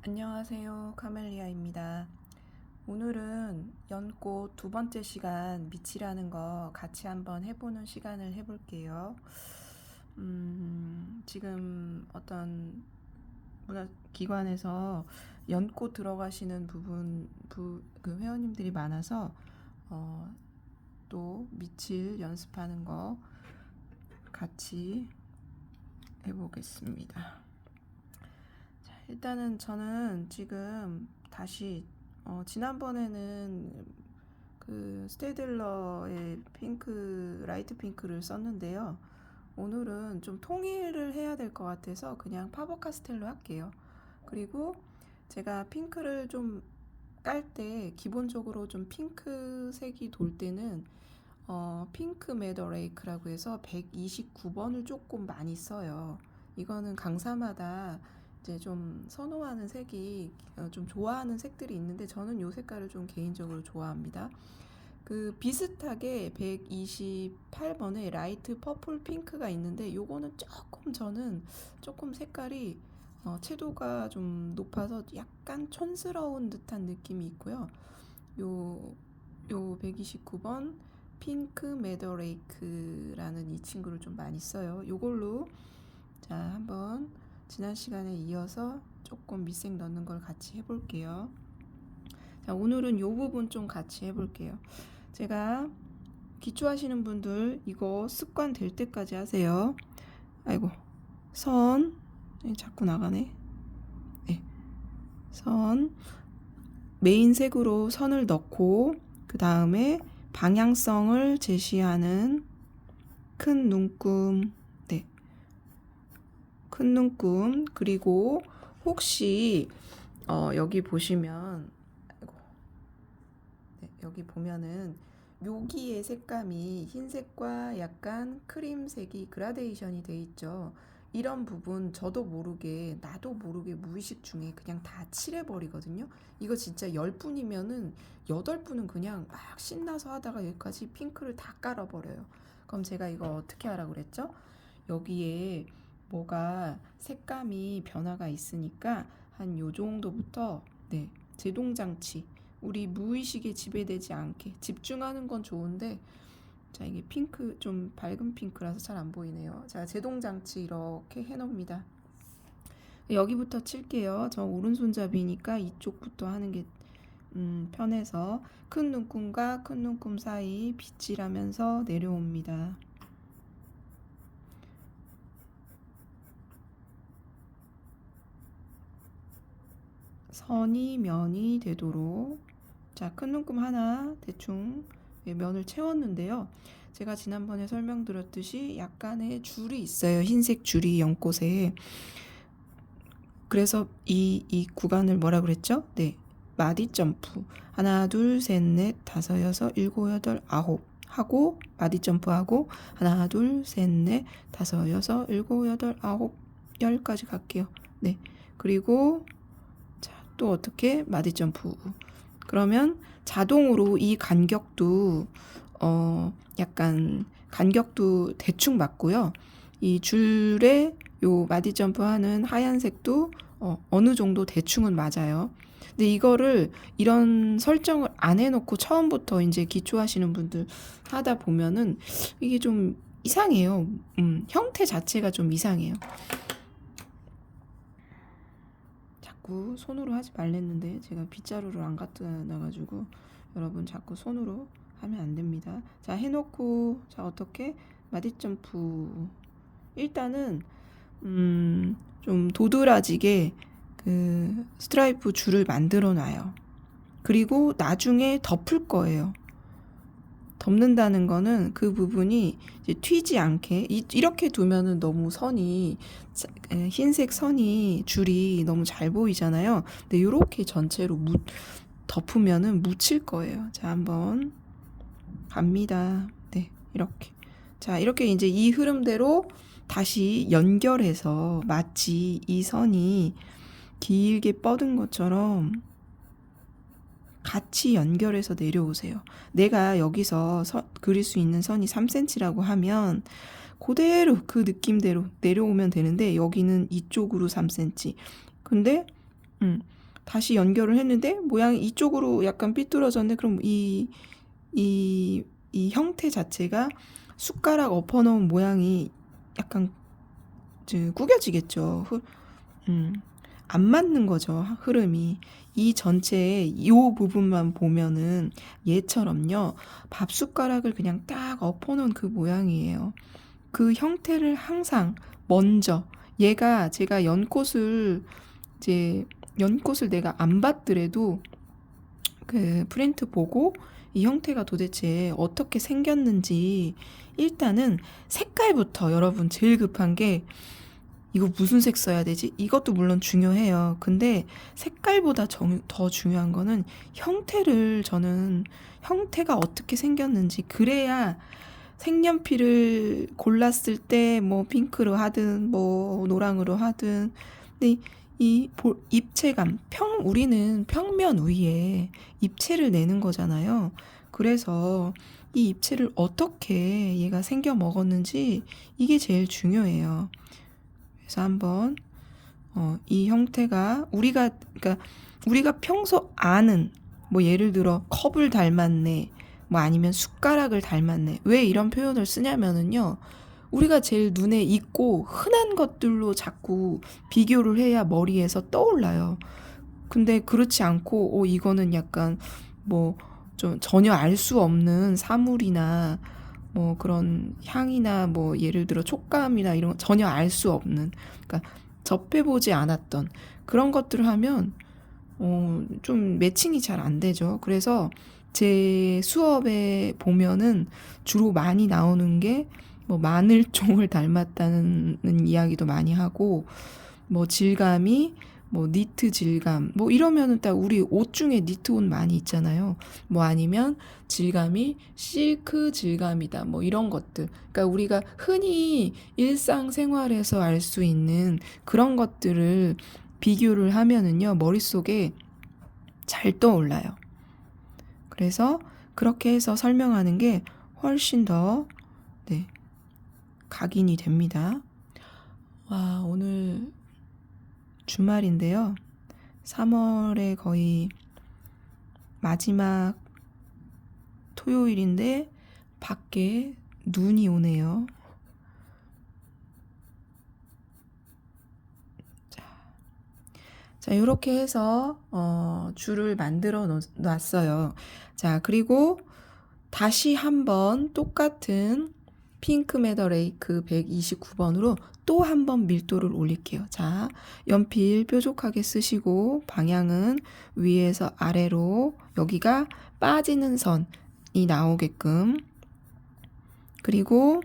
안녕하세요. 카멜리아입니다. 오늘은 연꽃 두 번째 시간 밑이라는 거 같이 한번 해보는 시간을 해볼게요. 지금 어떤 문화기관에서 연꽃 들어가시는 그 회원님들이 많아서 또 밑을 연습하는 거 같이 해보겠습니다. 일단은 저는 지금 다시 지난번에는 그 스테들러의 라이트 핑크를 썼는데요. 오늘은 좀 통일을 해야 될 것 같아서 그냥 파버 카스텔로 할게요. 그리고 제가 핑크를 좀 깔 때 기본적으로 좀 핑크색이 돌 때는 핑크 메더레이크라고 해서 129번을 조금 많이 써요. 이거는 강사마다 이제 좀 선호하는 색이 좀 좋아하는 색들이 있는데 저는 이 색깔을 좀 개인적으로 좋아합니다. 그 비슷하게 128번에 라이트 퍼플 핑크가 있는데 요거는 저는 조금 색깔이 채도가 좀 높아서 약간 촌스러운 듯한 느낌이 있고요. 요 129번 핑크 메더레이크라는 이 친구를 좀 많이 써요. 요걸로 자 한번 지난 시간에 이어서 조금 밑색 넣는 걸 같이 해볼게요. 자, 오늘은 요 부분 좀 같이 해볼게요. 제가 기초하시는 분들 이거 습관 될 때까지 하세요. 아이고, 선 자꾸 나가네. 네, 선 메인 색으로 선을 넣고 그 다음에 방향성을 제시하는 큰 눈금, 네, 큰 눈금. 그리고 혹시 여기 보시면 네, 여기 보면은 여기의 색감이 흰색과 약간 크림색이 그라데이션이 돼 있죠. 이런 부분 나도 모르게 무의식 중에 그냥 다 칠해버리거든요. 이거 진짜 10분이면은 8분은 그냥 막 신나서 하다가 여기까지 핑크를 다 깔아버려요. 그럼 제가 이거 어떻게 하라고 그랬죠? 여기에 뭐가 색감이 변화가 있으니까 한 요 정도부터 네, 제동장치 우리 무의식에 지배되지 않게 집중하는 건 좋은데 자 이게 핑크 좀 밝은 핑크라서 잘 안 보이네요. 자 제동장치 이렇게 해놓습니다. 여기부터 칠게요. 저 오른손잡이니까 이쪽부터 하는 게 편해서 큰 눈금과 큰 눈금 사이 빗질하면서 내려옵니다. 선이 면이 되도록 자, 큰 눈금 하나 대충 면을 채웠는데요. 제가 지난번에 설명드렸듯이 약간의 줄이 있어요. 흰색 줄이 연꽃에. 그래서 이 구간을 뭐라 그랬죠? 네, 마디 점프. 하나, 둘, 셋, 넷, 다섯, 여섯, 일곱, 여덟, 아홉 하고 마디 점프하고 하나, 둘, 셋, 넷, 다섯, 여섯, 일곱, 여덟, 아홉, 열까지 갈게요. 네, 그리고 자, 또 어떻게 마디 점프. 그러면 자동으로 이 간격도 약간 간격도 대충 맞고요. 이 줄에 요 마디 점프하는 하얀색도 어느 정도 대충은 맞아요. 근데 이거를 이런 설정을 안 해놓고 처음부터 이제 기초하시는 분들 하다 보면은 이게 좀 이상해요. 형태 자체가 좀 이상해요. 자꾸 손으로 하지 말랬는데 제가 빗자루를 안 갖다 놔가지고 여러분 자꾸 손으로 하면 안 됩니다. 자 해놓고 자 어떻게 마디 점프 일단은 좀 도드라지게 그 스트라이프 줄을 만들어 놔요. 그리고 나중에 덮을 거예요. 덮는다는 거는 그 부분이 이제 튀지 않게 이렇게 두면은 너무 선이 흰색 선이 줄이 너무 잘 보이잖아요. 근데 이렇게 전체로 덮으면은 묻힐 거예요. 자 한번 갑니다. 네 이렇게 자 이렇게 이제 이 흐름대로 다시 연결해서 마치 이 선이 길게 뻗은 것처럼 같이 연결해서 내려오세요. 내가 여기서 그릴 수 있는 선이 3cm라고 하면 그대로 그 느낌대로 내려오면 되는데 여기는 이쪽으로 3cm. 근데 다시 연결을 했는데 모양이 이쪽으로 약간 삐뚤어졌네. 그럼 이 형태 자체가 숟가락 엎어놓은 모양이 약간 구겨지겠죠. 안 맞는 거죠, 흐름이. 이 전체의 이 부분만 보면은 얘처럼요, 밥 숟가락을 그냥 딱 엎어놓은 그 모양이에요. 그 형태를 항상 먼저, 제가 연꽃을 내가 안 봤더라도 그 프린트 보고 이 형태가 도대체 어떻게 생겼는지 일단은 색깔부터, 여러분 제일 급한 게 이거 무슨 색 써야 되지? 이것도 물론 중요해요. 근데 색깔보다 더 중요한 거는 저는 형태가 어떻게 생겼는지, 그래야 색연필을 골랐을 때 뭐 핑크로 하든 뭐 노랑으로 하든, 근데 입체감, 우리는 평면 위에 입체를 내는 거잖아요. 그래서 이 입체를 어떻게 얘가 생겨 먹었는지 이게 제일 중요해요. 그래서 한번 이 형태가 그러니까 우리가 평소 아는, 뭐 예를 들어 컵을 닮았네, 뭐 아니면 숟가락을 닮았네. 왜 이런 표현을 쓰냐면은요, 우리가 제일 눈에 익고 흔한 것들로 자꾸 비교를 해야 머리에서 떠올라요. 근데 그렇지 않고 이거는 약간 뭐 좀 전혀 알 수 없는 사물이나 뭐 그런 향이나 뭐 예를 들어 촉감이나 이런 거 전혀 알 수 없는, 그러니까 접해보지 않았던 그런 것들을 하면 좀 매칭이 잘 안 되죠. 그래서 제 수업에 보면은 주로 많이 나오는 게 뭐 마늘종을 닮았다는 이야기도 많이 하고, 뭐 질감이 뭐 니트 질감, 뭐 이러면은 딱 우리 옷 중에 니트 옷 많이 있잖아요. 뭐 아니면 질감이 실크 질감이다, 뭐 이런 것들. 그러니까 우리가 흔히 일상생활에서 알 수 있는 그런 것들을 비교를 하면은요, 머릿속에 잘 떠올라요. 그래서 그렇게 해서 설명하는 게 훨씬 더 각인이 됩니다. 와, 오늘 주말인데요. 3월의 거의 마지막 토요일인데 밖에 눈이 오네요. 자, 이렇게 해서 줄을 만들어 놨어요. 자, 그리고 다시 한번 똑같은 핑크 메더 레이크 129번으로 또 한 번 밀도를 올릴게요. 자, 연필 뾰족하게 쓰시고 방향은 위에서 아래로, 여기가 빠지는 선이 나오게끔, 그리고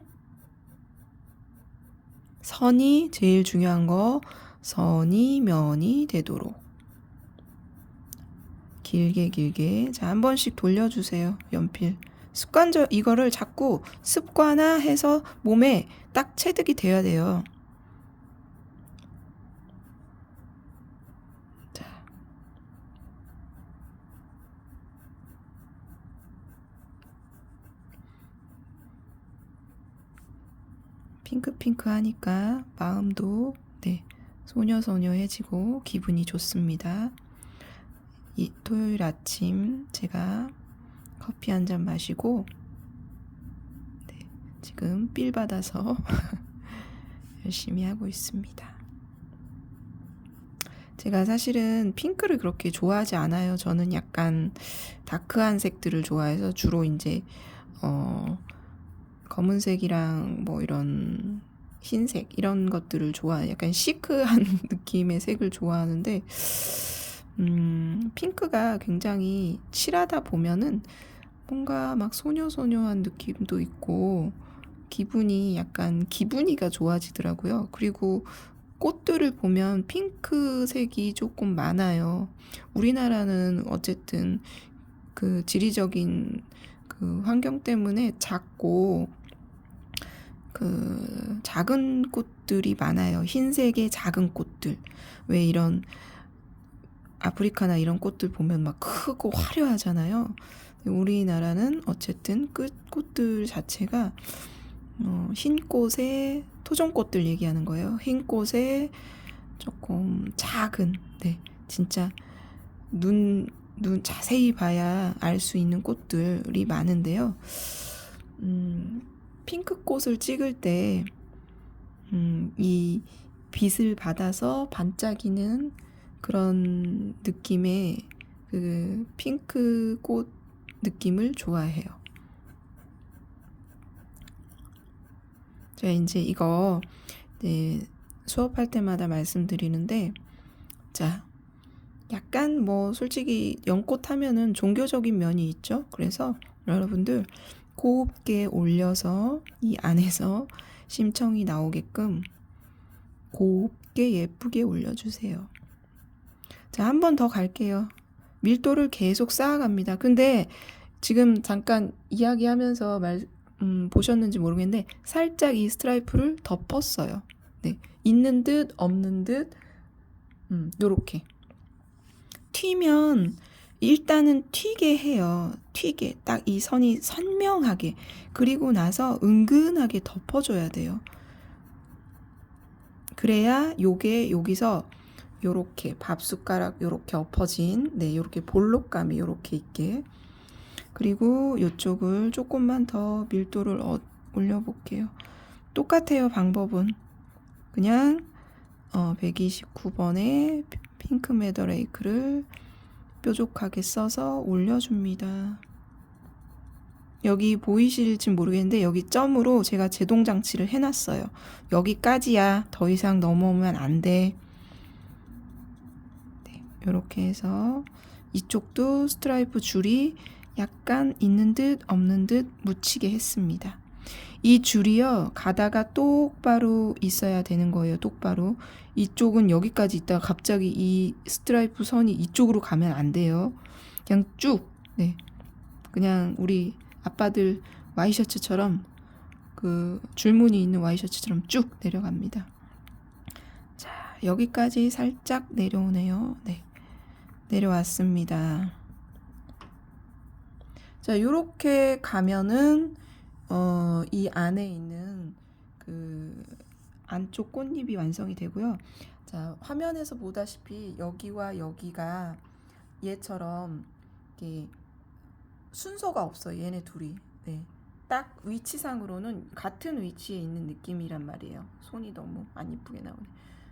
선이 제일 중요한 거, 선이 면이 되도록 길게 자, 한 번씩 돌려주세요. 연필 이거를 자꾸 습관화해서 몸에 딱 체득이 돼야 돼요. 자, 핑크 하니까 마음도 소녀소녀해지고 기분이 좋습니다. 이 토요일 아침 제가 커피 한 잔 마시고 지금 삘 받아서 열심히 하고 있습니다. 제가 사실은 핑크를 그렇게 좋아하지 않아요. 저는 약간 다크한 색들을 좋아해서 주로 이제 검은색이랑 뭐 이런 흰색 이런 것들을 좋아해요. 약간 시크한 느낌의 색을 좋아하는데 핑크가 굉장히 칠하다 보면은 뭔가 막 소녀소녀한 느낌도 있고 기분이가 좋아지더라고요. 그리고 꽃들을 보면 핑크색이 조금 많아요. 우리나라는 어쨌든 그 지리적인 그 환경 때문에 작고 그 작은 꽃들이 많아요. 흰색의 작은 꽃들. 왜 이런 아프리카나 이런 꽃들 보면 막 크고 화려하잖아요. 우리나라는 어쨌든 꽃들 자체가 흰 꽃에, 토종꽃들 얘기하는 거예요. 흰 꽃에 조금 작은, 진짜 눈 자세히 봐야 알 수 있는 꽃들이 많은데요. 핑크꽃을 찍을 때, 이 빛을 받아서 반짝이는 그런 느낌의 그 핑크꽃 느낌을 좋아해요. 제가 이제 이거 수업할 때마다 말씀드리는데, 자, 약간 뭐 솔직히 연꽃 하면은 종교적인 면이 있죠. 그래서 여러분들 곱게 올려서 이 안에서 심청이 나오게끔 곱게 예쁘게 올려주세요. 자, 한 번 더 갈게요. 밀도를 계속 쌓아갑니다. 근데 지금 잠깐 이야기하면서 보셨는지 모르겠는데 살짝 이 스트라이프를 덮었어요. 네, 있는 듯 없는 듯 요렇게 튀면 일단은 튀게 해요. 튀게 딱 이 선이 선명하게. 그리고 나서 은근하게 덮어줘야 돼요. 그래야 요게 여기서 요렇게 밥숟가락 요렇게 엎어진 요렇게 볼록감이 요렇게 있게. 그리고 요쪽을 조금만 더 밀도를 올려볼게요. 똑같아요. 방법은 그냥 129번에 핑크 메더레이크를 뾰족하게 써서 올려줍니다. 여기 보이실지 모르겠는데 여기 점으로 제가 제동 장치를 해놨어요. 여기까지야. 더 이상 넘어오면 안 돼. 네, 이렇게 해서 이쪽도 스트라이프 줄이 약간 있는 듯 없는 듯 묻히게 했습니다. 이 줄이요, 가다가 똑바로 있어야 되는 거예요. 똑바로. 이쪽은 여기까지 있다가 갑자기 이 스트라이프 선이 이쪽으로 가면 안 돼요. 그냥 쭉, 그냥 우리 아빠들 와이셔츠처럼 그 줄무늬 있는 와이셔츠처럼 쭉 내려갑니다. 자, 여기까지 살짝 내려오네요. 네, 내려왔습니다. 자, 요렇게 가면은 이 안에 있는 그 안쪽 꽃잎이 완성이 되고요. 자, 화면에서 보다시피 여기와 여기가 얘처럼 이렇게 순서가 없어요. 얘네 둘이. 네. 딱 위치상으로는 같은 위치에 있는 느낌이란 말이에요. 손이 너무 안 이쁘게 나오네.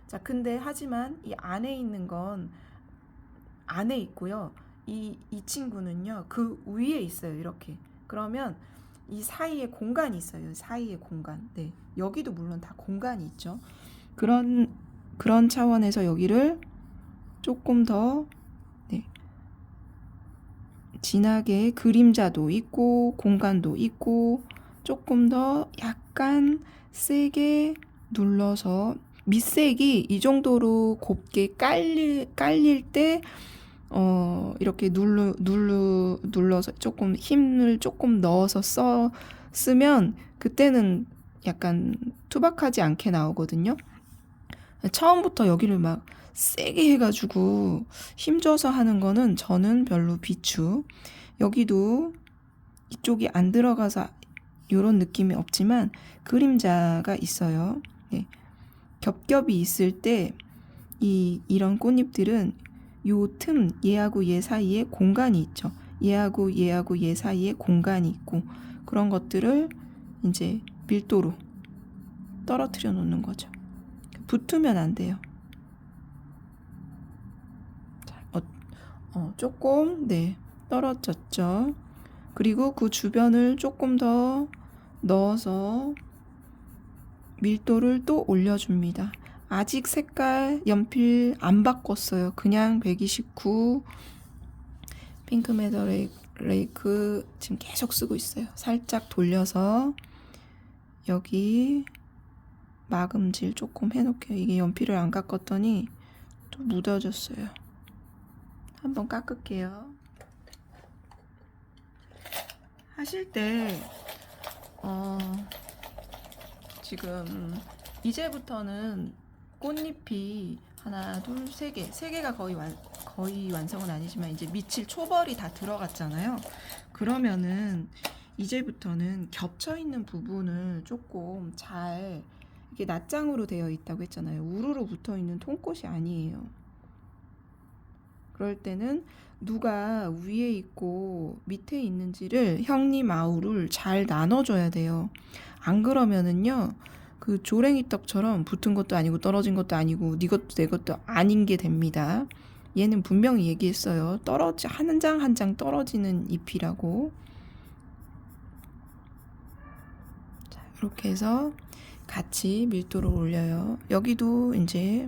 자, 근데 하지만 이 안에 있는 건 안에 있고요. 이 친구는요, 그 위에 있어요. 이렇게. 그러면 이 사이에 공간이 있어요. 사이에 공간. 네. 여기도 물론 다 공간이 있죠. 그런 차원에서 여기를 조금 더 진하게 그림자도 있고 공간도 있고 조금 더 약간 세게 눌러서 밑색이 이 정도로 곱게 깔릴 때 이렇게 눌러서 조금 힘을 조금 넣어서 쓰면 그때는 약간 투박하지 않게 나오거든요. 처음부터 여기를 막 세게 해가지고 힘줘서 하는 거는 저는 별로 비추. 여기도 이쪽이 안 들어가서 이런 느낌이 없지만 그림자가 있어요. 네. 겹겹이 있을 때 이런 꽃잎들은 요 틈, 얘하고 얘 사이에 공간이 있죠. 얘하고 얘 사이에 공간이 있고 그런 것들을 이제 밀도로 떨어뜨려 놓는 거죠. 붙으면 안 돼요. 조금 떨어졌죠. 그리고 그 주변을 조금 더 넣어서 밀도를 또 올려줍니다. 아직 색깔 연필 안 바꿨어요. 그냥 129 핑크 메더레이크 지금 계속 쓰고 있어요. 살짝 돌려서 여기 마금질 조금 해놓게요. 이게 연필을 안 깎았더니 또 묻어졌어요. 한번 깎을게요. 하실 때 지금 이제부터는 꽃잎이 하나, 둘, 세 개가 거의 완성은 아니지만 이제 밑칠 초벌이 다 들어갔잖아요. 그러면은 이제부터는 겹쳐 있는 부분을 조금 잘 이게 낱장으로 되어 있다고 했잖아요. 우르르 붙어 있는 통꽃이 아니에요. 그럴 때는 누가 위에 있고 밑에 있는지를 형님 아우를 잘 나눠줘야 돼요. 안 그러면은요, 그 조랭이 떡처럼 붙은 것도 아니고 떨어진 것도 아니고 네 것도 내 것도 아닌 게 됩니다. 얘는 분명히 얘기했어요. 한 장 한 장 떨어지는 잎이라고. 자, 이렇게 해서 같이 밀도를 올려요. 여기도 이제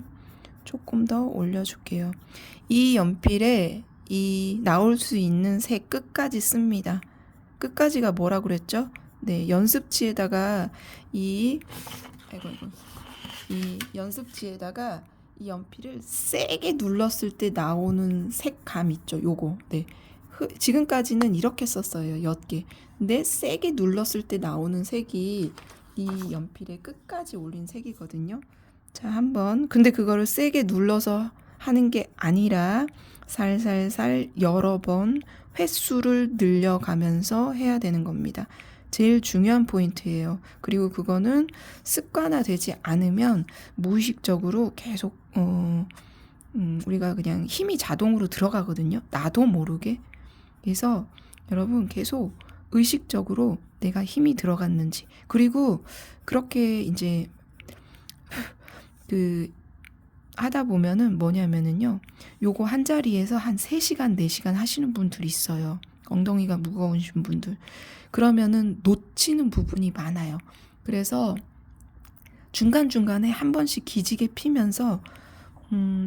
조금 더 올려줄게요. 이 연필에 이 나올 수 있는 색 끝까지 씁니다. 끝까지가 뭐라 그랬죠? 네, 연습지에다가 이 연습지에다가 이 연필을 세게 눌렀을 때 나오는 색감 있죠? 요거. 네. 지금까지는 이렇게 썼어요. 옅게. 근데 세게 눌렀을 때 나오는 색이 이 연필에 끝까지 올린 색이거든요. 자, 한번. 근데 그거를 세게 눌러서 하는 게 아니라 살살살 여러 번 횟수를 늘려가면서 해야 되는 겁니다. 제일 중요한 포인트예요. 그리고 그거는 습관화되지 않으면 무의식적으로 계속 우리가 그냥 힘이 자동으로 들어가거든요. 나도 모르게. 그래서 여러분 계속 의식적으로 내가 힘이 들어갔는지, 그리고 그렇게 이제 그 하다 보면은 뭐냐면은요, 요거 한 자리에서 한 3시간, 4시간 하시는 분들이 있어요. 엉덩이가 무거우신 분들. 그러면은 놓치는 부분이 많아요. 그래서 중간중간에 한 번씩 기지개 피면서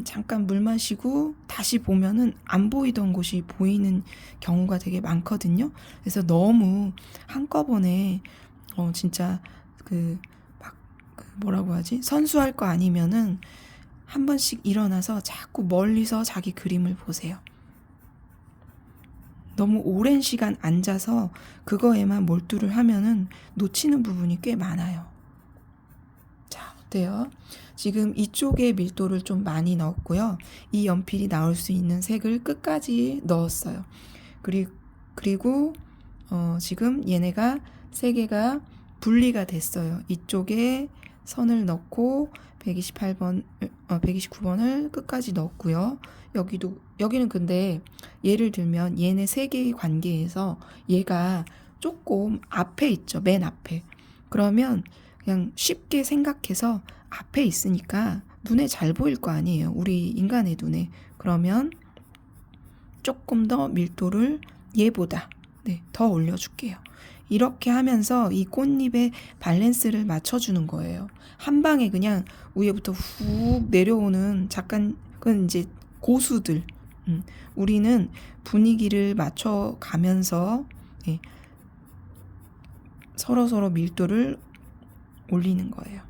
잠깐 물 마시고 다시 보면은 안 보이던 곳이 보이는 경우가 되게 많거든요. 그래서 너무 한꺼번에 진짜 뭐라고 하지? 선수할 거 아니면은 한 번씩 일어나서 자꾸 멀리서 자기 그림을 보세요. 너무 오랜 시간 앉아서 그거에만 몰두를 하면은 놓치는 부분이 꽤 많아요. 자, 어때요? 지금 이쪽에 밀도를 좀 많이 넣었고요. 이 연필이 나올 수 있는 색을 끝까지 넣었어요. 그리고 지금 얘네가 세 개가 분리가 됐어요. 이쪽에 선을 넣고 129번을 끝까지 넣었고요. 여기는 근데 예를 들면 얘네 세 개의 관계에서 얘가 조금 앞에 있죠. 맨 앞에. 그러면 그냥 쉽게 생각해서 앞에 있으니까 눈에 잘 보일 거 아니에요. 우리 인간의 눈에. 그러면 조금 더 밀도를 얘보다 더 올려줄게요. 이렇게 하면서 이 꽃잎의 밸런스를 맞춰주는 거예요. 한 방에 그냥 위에부터 훅 내려오는 그건 이제 고수들. 우리는 분위기를 맞춰가면서 서로 밀도를 올리는 거예요.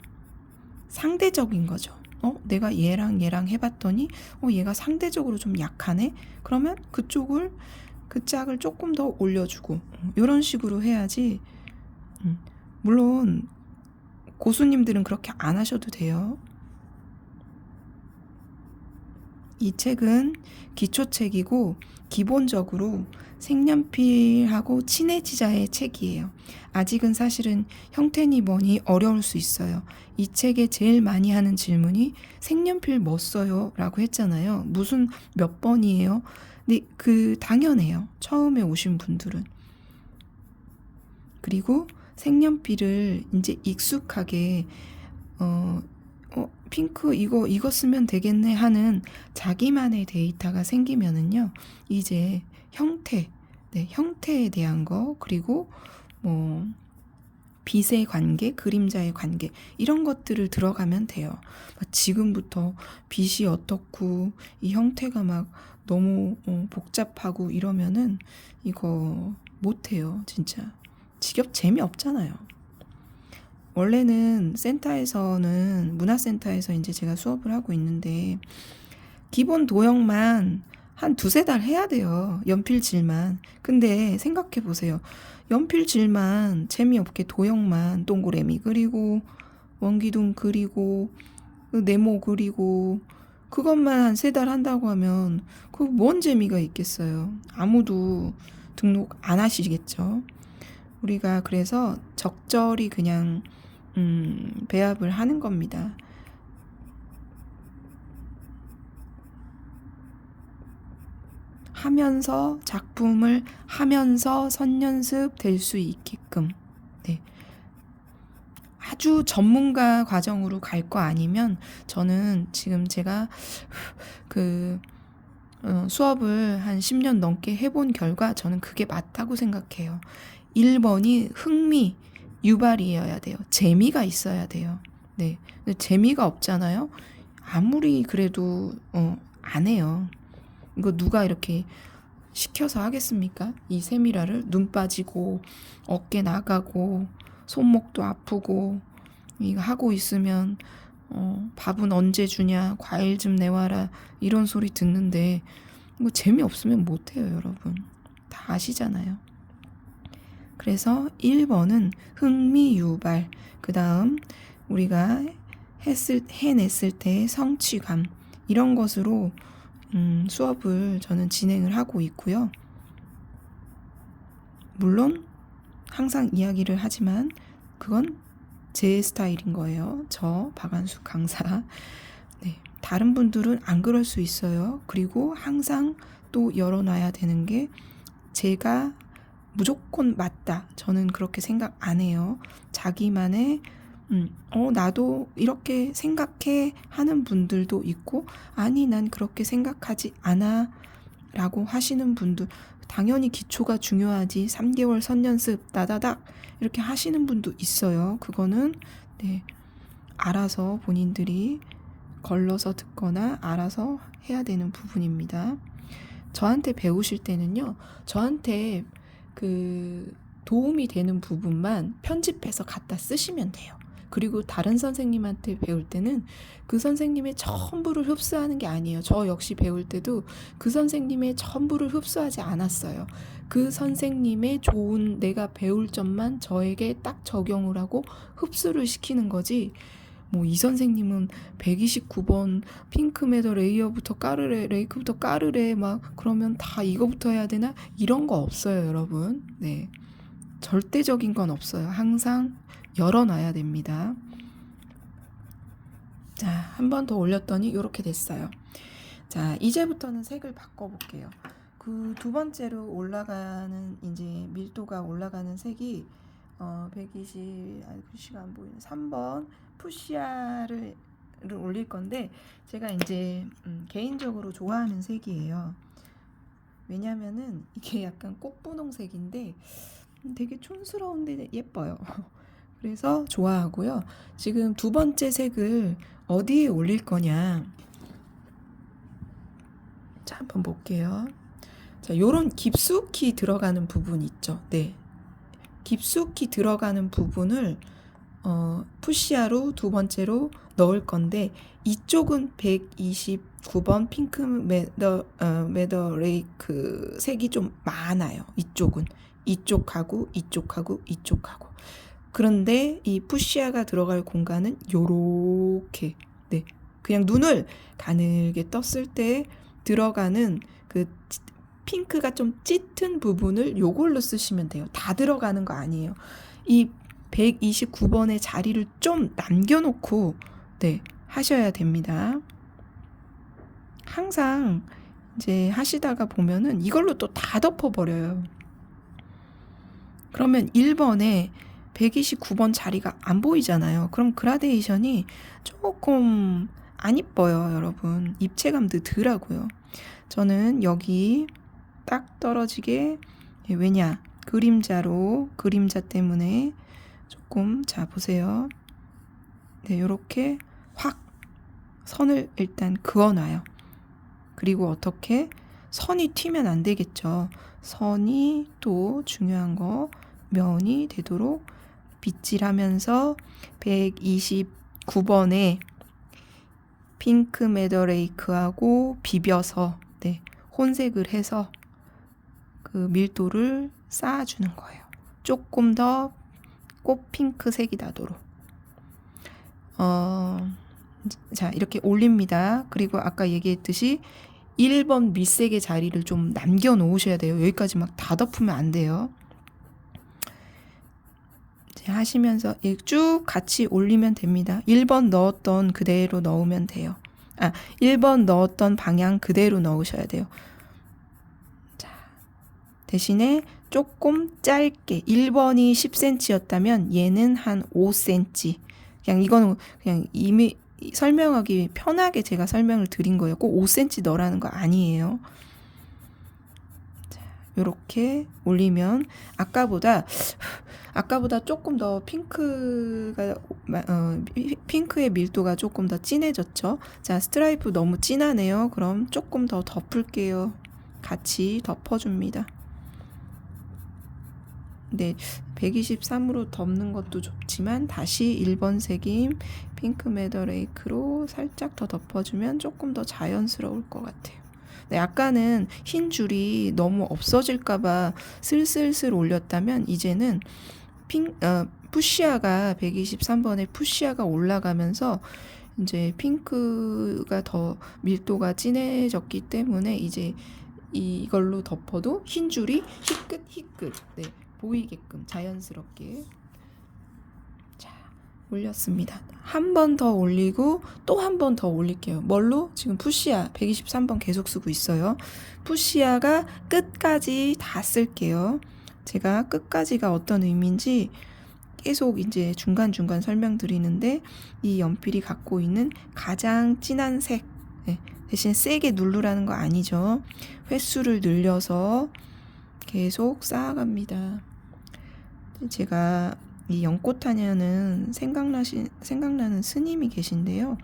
상대적인 거죠. 내가 얘랑 해봤더니 얘가 상대적으로 좀 약하네? 그러면 그 짝을 조금 더 올려주고 이런 식으로 해야지. 물론 고수님들은 그렇게 안 하셔도 돼요. 이 책은 기초책이고 기본적으로 색연필하고 친해지자의 책이에요. 아직은 사실은 형태니 뭐니 어려울 수 있어요. 이 책에 제일 많이 하는 질문이 색연필 뭐 써요? 라고 했잖아요. 무슨 몇 번이에요? 근데 당연해요. 처음에 오신 분들은. 그리고 색연필을 이제 익숙하게 핑크 이거 쓰면 되겠네 하는 자기만의 데이터가 생기면은요, 이제 형태에 대한 거, 그리고 뭐 빛의 관계, 그림자의 관계, 이런 것들을 들어가면 돼요. 지금부터 빛이 어떻고 이 형태가 막 너무 복잡하고 이러면은 이거 못해요. 진짜 재미없잖아요. 원래는 문화센터에서 이제 제가 수업을 하고 있는데, 기본 도형만 한 2-3달 해야 돼요. 연필질만. 근데 생각해 보세요. 연필질만 재미없게 도형만 동그라미 그리고 원기둥 그리고 네모 그리고 그것만 한 3달 한다고 하면 뭔 재미가 있겠어요. 아무도 등록 안 하시겠죠. 우리가 그래서 적절히 그냥 배합을 하는 겁니다. 하면서 작품을 하면서 선연습 될 수 있게끔 네. 아주 전문가 과정으로 갈 거 아니면 저는 지금 제가 수업을 한 10년 넘게 해본 결과 저는 그게 맞다고 생각해요. 1번이 흥미, 유발이어야 돼요. 재미가 있어야 돼요. 네. 근데 재미가 없잖아요. 아무리 그래도 안 해요. 이거 누가 이렇게 시켜서 하겠습니까? 이 세미라를 눈 빠지고 어깨 나가고 손목도 아프고 이거 하고 있으면 밥은 언제 주냐, 과일 좀 내와라 이런 소리 듣는데 뭐 재미없으면 못해요, 여러분. 다 아시잖아요. 그래서 1번은 흥미 유발, 그 다음 우리가 해냈을 때의 성취감 이런 것으로 수업을 저는 진행을 하고 있고요. 물론 항상 이야기를 하지만 그건 제 스타일인 거예요. 저 박한숙 강사. 네, 다른 분들은 안 그럴 수 있어요. 그리고 항상 또 열어놔야 되는 게 제가 무조건 맞다. 저는 그렇게 생각 안 해요. 자기만의 나도 이렇게 생각해 하는 분들도 있고 아니 난 그렇게 생각하지 않아 라고 하시는 분들 당연히 기초가 중요하지 3개월 선연습 다다닥 이렇게 하시는 분도 있어요. 그거는 네, 알아서 본인들이 걸러서 듣거나 알아서 해야 되는 부분입니다. 저한테 배우실 때는요. 저한테 도움이 되는 부분만 편집해서 갖다 쓰시면 돼요. 그리고 다른 선생님한테 배울 때는 그 선생님의 전부를 흡수하는 게 아니에요. 저 역시 배울 때도 그 선생님의 전부를 흡수하지 않았어요. 그 선생님의 좋은 내가 배울 점만 저에게 딱 적용을 하고 흡수를 시키는 거지. 뭐 이 선생님은 129번 핑크메더 레이어부터 까르래, 레이크부터 까르래 막 그러면 다 이거부터 해야 되나? 이런 거 없어요, 여러분. 네. 절대적인 건 없어요. 항상 열어놔야 됩니다. 자, 한 번 더 올렸더니 이렇게 됐어요. 자, 이제부터는 색을 바꿔볼게요. 그 두 번째로 올라가는 이제 밀도가 올라가는 색이 120, 안 보이는 3번 푸시아를 올릴 건데 제가 이제 개인적으로 좋아하는 색이에요. 왜냐면은 이게 약간 꽃분홍색인데 되게 촌스러운데 예뻐요. 그래서 좋아하고요. 지금 두 번째 색을 어디에 올릴 거냐. 자, 한번 볼게요. 자, 요런 깊숙이 들어가는 부분 있죠. 네. 깊숙이 들어가는 부분을 푸시아로 두 번째로 넣을 건데 이쪽은 129번 핑크 메더 레이크 색이 좀 많아요. 이쪽하고 그런데 이 푸시아가 들어갈 공간은 요렇게 네, 그냥 눈을 가늘게 떴을 때 들어가는 그 핑크가 좀 짙은 부분을 요걸로 쓰시면 돼요. 다 들어가는 거 아니에요. 이 129번의 자리를 좀 남겨놓고 네, 하셔야 됩니다. 항상 이제 하시다가 보면은 이걸로 또 다 덮어버려요. 그러면 1번에 129번 자리가 안 보이잖아요. 그럼 그라데이션이 조금 안 이뻐요, 여러분. 입체감도 덜하고요. 저는 여기 딱 떨어지게 왜냐? 그림자 때문에 조금 자 보세요. 네, 요렇게 확 선을 일단 그어놔요. 그리고 어떻게 선이 튀면 안 되겠죠. 선이 또 중요한 거 면이 되도록 빗질하면서 129번에 핑크 메더레이크하고 비벼서 네, 혼색을 해서 그 밀도를 쌓아주는 거예요. 조금 더 꽃핑크색이 나도록. 자, 이렇게 올립니다. 그리고 아까 얘기했듯이 1번 밑색의 자리를 좀 남겨 놓으셔야 돼요. 여기까지 막 다 덮으면 안 돼요. 하시면서 쭉 같이 올리면 됩니다. 1번 넣었던 그대로 넣으면 돼요. 1번 넣었던 방향 그대로 넣으셔야 돼요. 대신에 조금 짧게 1번이 10cm였다면 얘는 한 5cm. 그냥 이거는 그냥 이미 설명하기 편하게 제가 설명을 드린 거예요. 꼭 5cm 넣으라는 거 아니에요. 자, 이렇게 올리면 아까보다 조금 더 핑크의 밀도가 조금 더 진해졌죠. 자, 스트라이프 너무 진하네요. 그럼 조금 더 덮을게요. 같이 덮어줍니다. 네, 123으로 덮는 것도 좋지만 다시 1번 색임 핑크 메더레이크로 살짝 더 덮어주면 조금 더 자연스러울 것 같아요. 네, 아까는 흰 줄이 너무 없어질까봐 슬슬슬 올렸다면 이제는 푸시아가 123번의 푸시아가 올라가면서 이제 핑크가 더 밀도가 진해졌기 때문에 이제 이걸로 덮어도 흰 줄이 희끗 네, 보이게끔 자연스럽게 자 올렸습니다. 한 번 더 올리고 또 한 번 더 올릴게요. 뭘로? 지금 푸시아 123번 계속 쓰고 있어요. 푸시아가 끝까지 다 쓸게요. 제가 끝까지가 어떤 의미인지 계속 이제 중간중간 설명드리는데 이 연필이 갖고 있는 가장 진한 색 네, 대신 세게 누르라는 거 아니죠. 횟수를 늘려서 계속 쌓아갑니다. 제가 이 연꽃하냐는 생각나는 스님이 계신데요.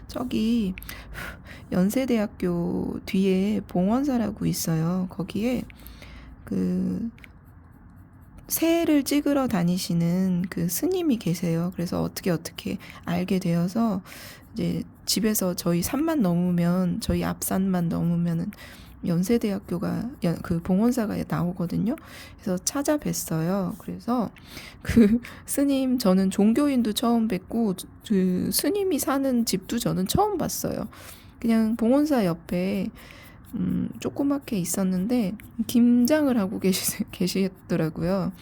저기 연세대학교 뒤에 봉원사라고 있어요. 거기에 그 새를 찍으러 다니시는 그 스님이 계세요. 그래서 어떻게 알게 되어서 이제 집에서 저희 산만 넘으면 저희 앞산만 넘으면은 연세대학교가 그 봉원사가 나오거든요. 그래서 찾아뵀어요. 그래서 그 스님 저는 종교인도 처음 뵙고 그 스님이 사는 집도 저는 처음 봤어요. 그냥 봉원사 옆에 조그맣게 있었는데 김장을 하고 계시더라고요.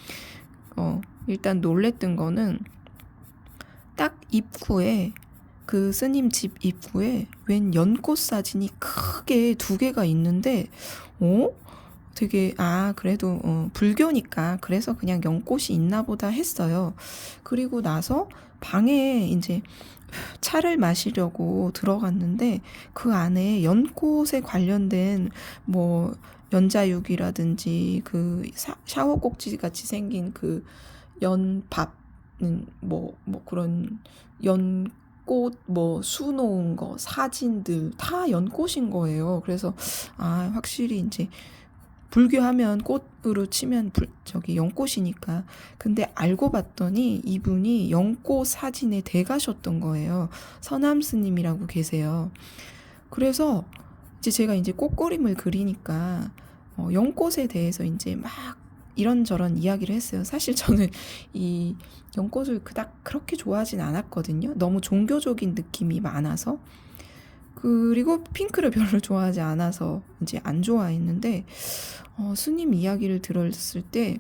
일단 놀랬던 거는 딱 입구에 그 스님 집 입구에 웬 연꽃 사진이 크게 2개가 있는데 되게 그래도 불교니까 그래서 그냥 연꽃이 있나 보다 했어요. 그리고 나서 방에 이제 차를 마시려고 들어갔는데 그 안에 연꽃에 관련된 뭐 연자육이라든지 그 샤워 꼭지 같이 생긴 그 연밥 뭐 그런 연꽃 뭐 수놓은 거 사진들 다 연꽃인 거예요. 그래서 확실히 이제 불교하면 꽃으로 치면 저기 연꽃이니까. 근데 알고 봤더니 이분이 연꽃 사진의 대가셨던 거예요. 서남 스님이라고 계세요. 그래서 이제 제가 이제 꽃그림을 그리니까 연꽃에 대해서 이제 막 이런저런 이야기를 했어요. 사실 저는 이 연꽃을 그닥 그렇게 좋아하진 않았거든요. 너무 종교적인 느낌이 많아서. 그리고 핑크를 별로 좋아하지 않아서 이제 안 좋아했는데 스님 이야기를 들었을 때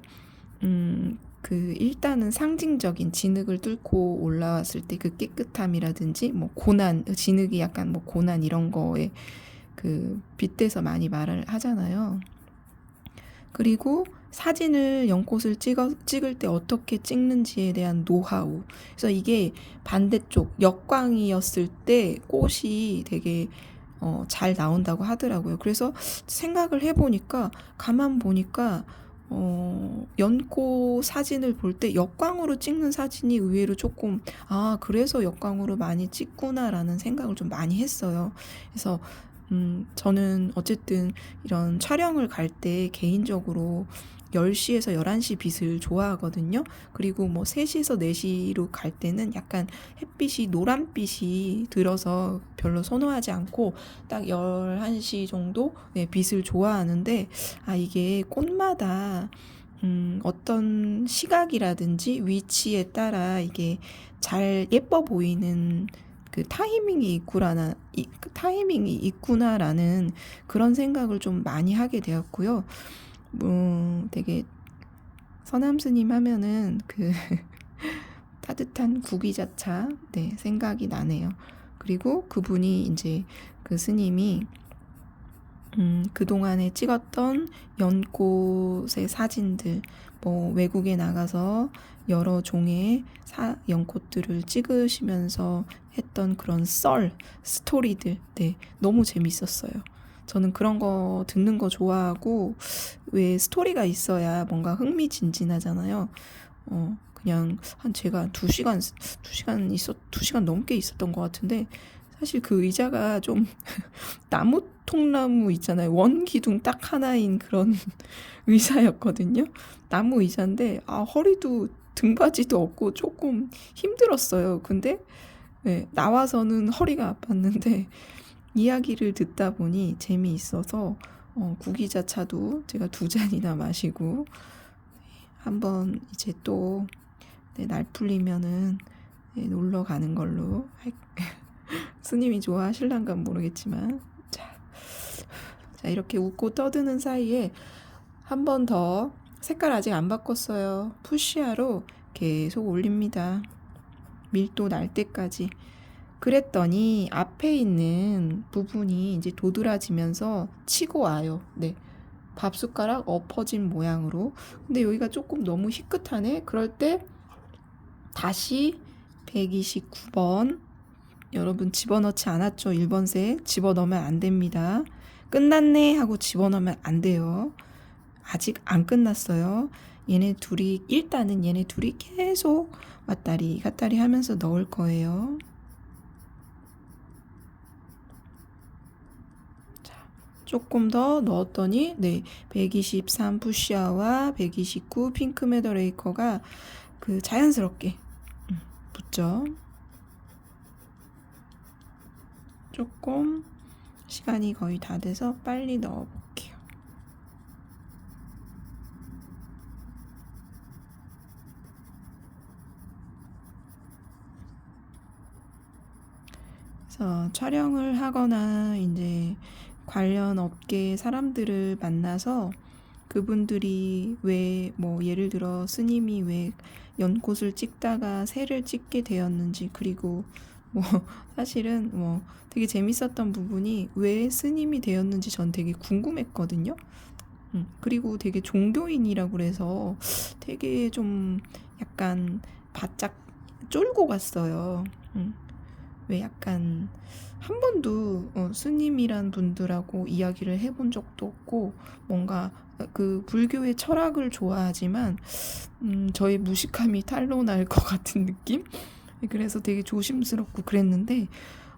그 일단은 상징적인 진흙을 뚫고 올라왔을 때 그 깨끗함이라든지 뭐 고난 진흙이 약간 뭐 고난 이런 거에 그 빗대서 많이 말을 하잖아요. 그리고 사진을 연꽃을 찍을 때 어떻게 찍는지에 대한 노하우. 그래서 이게 반대쪽 역광이었을 때 꽃이 되게 잘 나온다고 하더라고요. 그래서 생각을 해보니까 가만 보니까 연꽃 사진을 볼 때 역광으로 찍는 사진이 의외로 조금 그래서 역광으로 많이 찍구나라는 생각을 좀 많이 했어요. 그래서 저는 어쨌든 이런 촬영을 갈 때 개인적으로 10시에서 11시 빛을 좋아하거든요. 그리고 뭐 3시에서 4시로 갈 때는 약간 햇빛이 노란빛이 들어서 별로 선호하지 않고 딱 11시 정도 빛을 좋아하는데 이게 꽃마다 어떤 시각이라든지 위치에 따라 이게 잘 예뻐 보이는 그 타이밍이 있구나라는 그런 생각을 좀 많이 하게 되었고요. 되게 서남 스님 하면은 그 따뜻한 구기자차 생각이 나네요. 그리고 그분이 이제 그 스님이 그동안에 찍었던 연꽃의 사진들, 뭐 외국에 나가서 여러 종의 연꽃들을 찍으시면서 했던 그런 스토리들, 네, 너무 재밌었어요. 저는 그런 거 듣는 거 좋아하고, 왜 스토리가 있어야 뭔가 흥미진진하잖아요. 그냥 제가 2시간 넘게 있었던 것 같은데, 사실 그 의자가 좀 나무 통나무 있잖아요. 원기둥 딱 하나인 그런 의자였거든요. 나무 의자인데 허리도 등받이도 없고 조금 힘들었어요. 근데 네, 나와서는 허리가 아팠는데 이야기를 듣다 보니 재미있어서 구기자차도 제가 2잔이나 마시고 한번 이제 또 날 풀리면은 놀러 가는 걸로 스님이 좋아하실란가 모르겠지만 자, 이렇게 웃고 떠드는 사이에 한 번 더 색깔 아직 안 바꿨어요. 푸시아로 계속 올립니다. 밀도 날 때까지. 그랬더니 앞에 있는 부분이 이제 도드라지면서 치고 와요. 네. 밥숟가락 엎어진 모양으로. 근데 여기가 조금 너무 희끗하네. 그럴 때 다시 129번 여러분 집어넣지 않았죠? 1번색 집어넣으면 안 됩니다. 끝났네 하고 집어넣으면 안 돼요. 아직 안 끝났어요. 일단은 얘네 둘이 계속 왔다리 갔다리 하면서 넣을 거예요. 자, 조금 더 넣었더니 123 푸시아와 129 핑크 메더레이커가 그 자연스럽게 붙죠. 조금 시간이 거의 다 돼서 빨리 넣어볼게요. 그래서 촬영을 하거나 이제 관련 업계 사람들을 만나서 그분들이 왜 뭐 예를 들어 스님이 왜 연꽃을 찍다가 새를 찍게 되었는지, 그리고 뭐 사실은 뭐 되게 재밌었던 부분이 왜 스님이 되었는지 전 되게 궁금했거든요. 그리고 되게 종교인이라고 그래서 되게 좀 약간 바짝 쫄고 갔어요. 왜 약간 한 번도 스님이란 분들하고 이야기를 해본 적도 없고, 뭔가 그 불교의 철학을 좋아하지만 저의 무식함이 탄로날 것 같은 느낌? 그래서 되게 조심스럽고 그랬는데,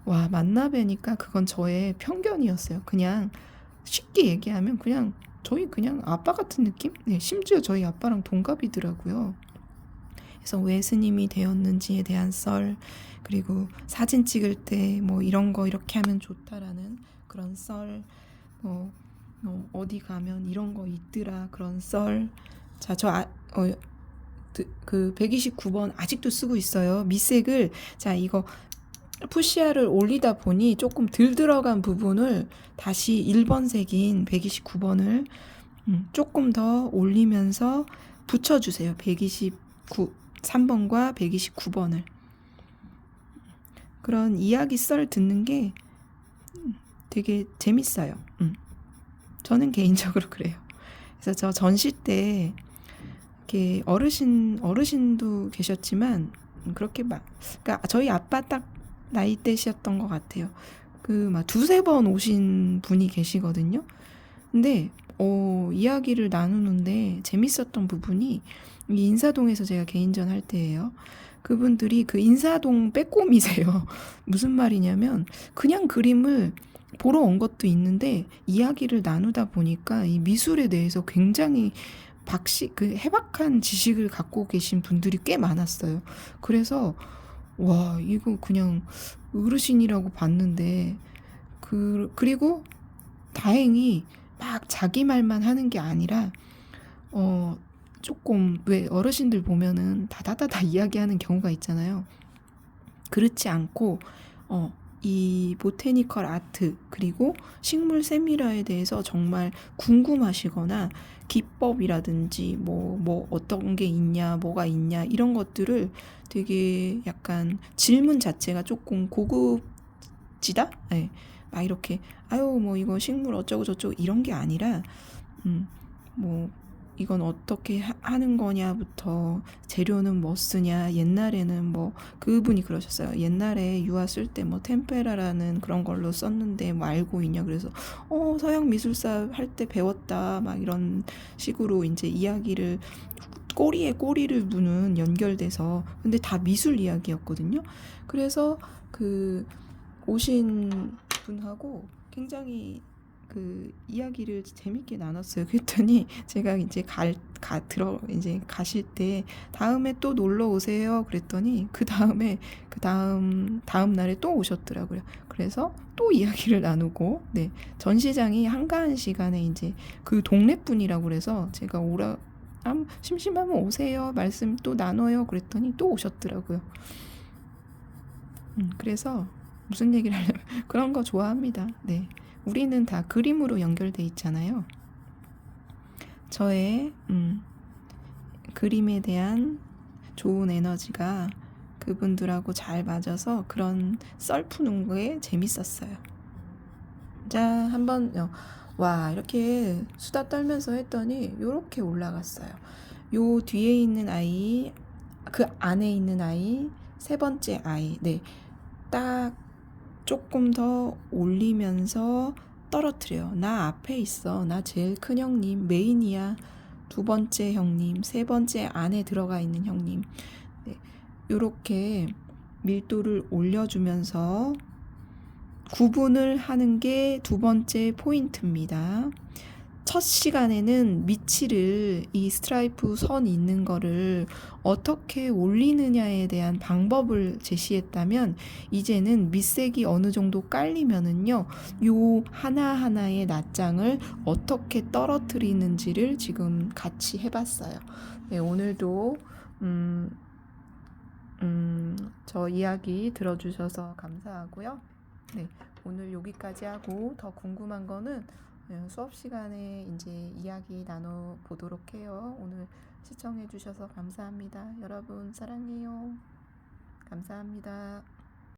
와, 만나 뵈니까 그건 저의 편견이었어요. 그냥 쉽게 얘기하면 그냥 저희 그냥 아빠 같은 느낌? 네, 심지어 저희 아빠랑 동갑이더라고요. 그래서 왜 스님이 되었는지에 대한 썰, 그리고 사진 찍을 때 뭐 이런 거 이렇게 하면 좋다라는 그런 썰, 어디 가면 이런 거 있더라 그런 썰. 자, 그 129번 아직도 쓰고 있어요. 밑색을, 자, 이거 푸시아를 올리다 보니 조금 덜 들어간 부분을 다시 1번 색인 129번을 조금 더 올리면서 붙여주세요. 3번과 129번을. 그런 이야기 썰 듣는 게 되게 재밌어요. 저는 개인적으로 그래요. 그래서 저 전시 때 이렇게 어르신도 계셨지만 그렇게 그러니까 저희 아빠 딱 나이대셨던 것 같아요. 그 막 2-3번 오신 분이 계시거든요. 근데 이야기를 나누는데 재밌었던 부분이 인사동에서 제가 개인전 할 때예요. 그분들이 그 인사동 빼꼼이세요. 무슨 말이냐면 그냥 그림을 보러 온 것도 있는데 이야기를 나누다 보니까 이 미술에 대해서 굉장히 해박한 지식을 갖고 계신 분들이 꽤 많았어요. 그래서 와, 이거 그냥 어르신이라고 봤는데 그리고 다행히 막 자기 말만 하는 게 아니라 조금 왜 어르신들 보면은 다다다다 이야기하는 경우가 있잖아요. 그렇지 않고 이 보테니컬 아트 그리고 식물 세밀화에 대해서 정말 궁금하시거나 기법이라든지 뭐 어떤 게 있냐, 뭐가 있냐 이런 것들을 되게 약간 질문 자체가 조금 고급지다? 네. 막 이렇게 아유 뭐 이거 식물 어쩌고 저쩌고 이런 게 아니라 뭐 이건 어떻게 하는 거냐부터 재료는 뭐 쓰냐, 옛날에는 뭐 그분이 그러셨어요. 옛날에 유화 쓸 때 뭐 템페라라는 그런 걸로 썼는데 뭐 알고 있냐, 그래서 서양 미술사 할 때 배웠다 막 이런 식으로 이제 이야기를 꼬리에 꼬리를 무는 연결돼서, 근데 다 미술 이야기였거든요. 그래서 그 오신 분하고 굉장히 그 이야기를 재밌게 나눴어요. 그랬더니 제가 이제 이제 가실 때 다음에 또 놀러 오세요. 그랬더니 그 다음 날에 또 오셨더라고요. 그래서 또 이야기를 나누고, 네, 전시장이 한가한 시간에 이제 그 동네 분이라고 그래서 제가 심심하면 오세요. 말씀 또 나눠요. 그랬더니 또 오셨더라고요. 그래서 무슨 얘기를 하려면 그런 거 좋아합니다. 네. 우리는 다 그림으로 연결돼 있잖아요. 저의 그림에 대한 좋은 에너지가 그분들하고 잘 맞아서 그런 썰 푸는 게 재밌었어요. 자, 한번 와, 이렇게 수다 떨면서 했더니 요렇게 올라갔어요. 요 뒤에 있는 아이, 그 안에 있는 아이, 세 번째 아이, 네, 딱 조금 더 올리면서 떨어뜨려요. 나 앞에 있어. 나 제일 큰 형님, 메인이야. 두 번째 형님, 세 번째 안에 들어가 있는 형님. 네, 요렇게 밀도를 올려주면서 구분을 하는 게 두 번째 포인트입니다. 첫 시간에는 밑치를, 이 스트라이프 선 있는 거를 어떻게 올리느냐에 대한 방법을 제시했다면, 이제는 밑색이 어느 정도 깔리면은요, 요 하나하나의 낱장을 어떻게 떨어뜨리는지를 지금 같이 해봤어요. 네, 오늘도 저 이야기 들어주셔서 감사하고요. 네, 오늘 여기까지 하고 더 궁금한 거는 수업 시간에 이제 이야기 나눠 보도록 해요. 오늘 시청해 주셔서 감사합니다. 여러분 사랑해요. 감사합니다.